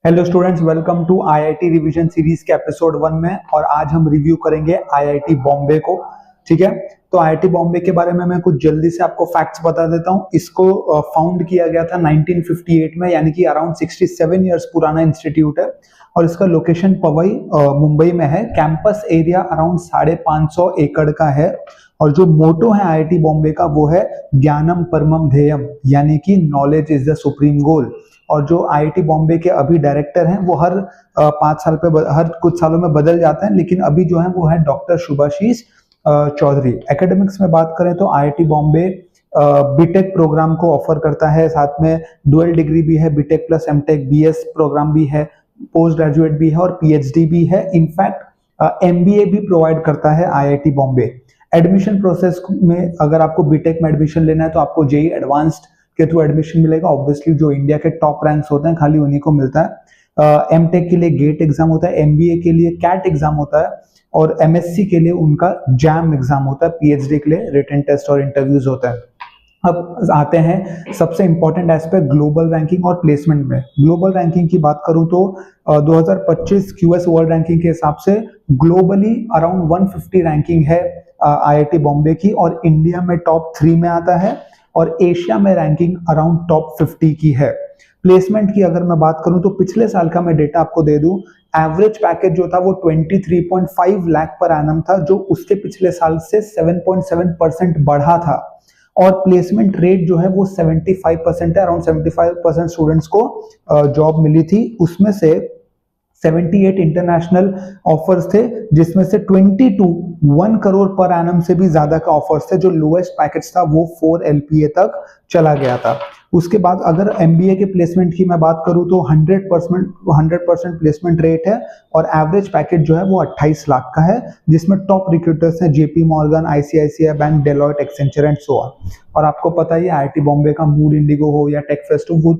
Hello students, welcome to IIT revision series के episode 1 में। और आज हम रिव्यू करेंगे आईआईटी बॉम्बे को। ठीक है, तो आईआईटी बॉम्बे के बारे में मैं कुछ जल्दी से आपको फैक्ट्स बता देता हूँ। इसको फाउंड किया गया था 1958 में, यानी कि अराउंड 67 इयर्स पुराना इंस्टीट्यूट है। और इसका लोकेशन पवई मुंबई में है। कैंपस एरिया अराउंड 550 एकड़ का है। और जो मोटो है आईआईटी बॉम्बे का वो है ज्ञानम परमम ध्येयम, यानी कि नॉलेज इज द सुप्रीम गोल। और जो आईआईटी बॉम्बे के अभी डायरेक्टर हैं वो हर 5 साल पे हर कुछ सालों में बदल जाते हैं, लेकिन अभी जो है वो है डॉक्टर शुभाशीष चौधरी। एकेडमिक्स में बात करें तो आईआईटी बॉम्बे बीटेक प्रोग्राम को ऑफर करता है, साथ में डुअल डिग्री भी है, BTech plus MTech BS program भी है, पोस्ट ग्रेजुएट भी है और पीएचडी भी है। इनफैक्ट एमबीए भी प्रोवाइड करता है आईआईटी बॉम्बे। एडमिशन प्रोसेस में अगर आपको बीटेक में एडमिशन लेना है तो आपको जेई एडवांस्ड के थ्रू एडमिशन मिलेगा। ऑब्वियसली जो इंडिया के टॉप रैंक्स होते हैं खाली उन्हीं को मिलता है। एमटेक के लिए गेट एग्जाम होता है, एमबीए के लिए कैट एग्जाम होता है और एमएससी के लिए उनका जैम एग्जाम होता है, पीएचडी के लिए रिटन टेस्ट और इंटरव्यूज होता है। अब आते हैं सबसे इंपॉर्टेंट एस्पेक्ट ग्लोबल रैंकिंग और प्लेसमेंट में। ग्लोबल रैंकिंग की बात करूं तो 2025 क्यूएस वर्ल्ड रैंकिंग के हिसाब से ग्लोबली अराउंड 150 रैंकिंग है आईआईटी बॉम्बे की, और इंडिया में टॉप 3 में आता है और एशिया में रैंकिंग अराउंड टॉप 50 की है। प्लेसमेंट की अगर मैं बात करूं तो पिछले साल का मैं डेटा आपको दे दूं, एवरेज पैकेज जो था वो 23.5 लाख पर एनम था, जो उसके पिछले साल से 7.7% बढ़ा था। और प्लेसमेंट रेट जो है वो 75% है, अराउंड 75% स्टूडेंट्स को जॉब मिली थी। उसमें से 78 इंटरनेशनल ऑफर्स थे, जिसमें से 1 करोड़ पर एनम से भी ज्यादा का ऑफर्स थे। जो लोएस्ट पैकेज था वो 4 LPA तक चला गया था। उसके बाद अगर एमबीए के प्लेसमेंट की मैं बात करूं तो 100% प्लेसमेंट रेट है और एवरेज पैकेज जो है वो 28 लाख का है, जिसमें टॉप रिक्रूटर्स हैं JP Morgan, ICICI bank, Deloitte, Accenture and so on. और आपको पता ही आईआईटी बॉम्बे का मूड इंडिगो हो या टेक फेस्ट हो, वो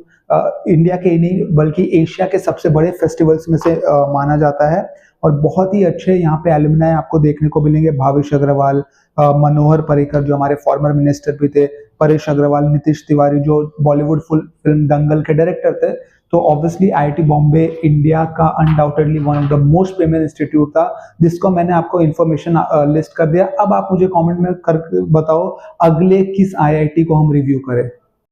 इंडिया के नहीं बल्कि एशिया के सबसे बड़े फेस्टिवल्स में से माना जाता है। और बहुत ही अच्छे यहाँ पे एलुमनाई आपको देखने को मिलेंगे। भावेश अग्रवाल, मनोहर पर्रिकर जो हमारे फॉर्मर मिनिस्टर भी थे, परेश अग्रवाल, नीतीश तिवारी जो बॉलीवुड फुल फिल्म दंगल के डायरेक्टर थे। तो ऑब्वियसली आईआईटी बॉम्बे इंडिया का undoubtedly one of the most premier institute था, जिसको मैंने आपको इन्फॉर्मेशन लिस्ट कर दिया। अब आप मुझे कमेंट में करके बताओ अगले किस आईआईटी को हम रिव्यू करें।